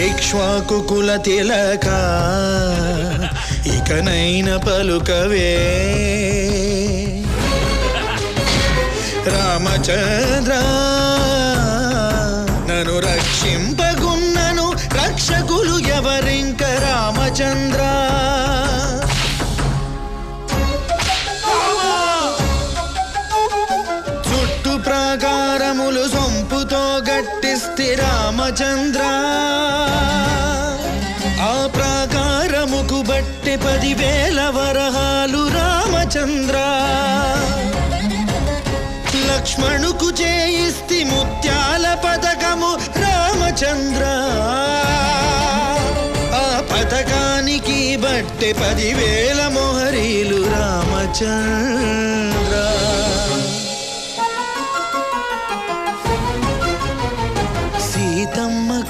ఇక్ష్వాకుకుల తిలక ఇకనైన పలుకవే రామచంద్ర నన్ను రక్షింపగున్నను రక్షకులు ఎవరింక రామచంద్ర చుట్టు ప్రాకారములు సొంపుతో గట్టిస్తి రామచంద్ర ఆ ప్రాకారముకు బట్టి 10,000 వరహాలు రామచంద్ర లక్ష్మణుకు చేయిస్తి ముత్యాల పథకము రామచంద్ర ఆ పథకానికి బట్టి 10,000 మొహరీలు రామచంద్ర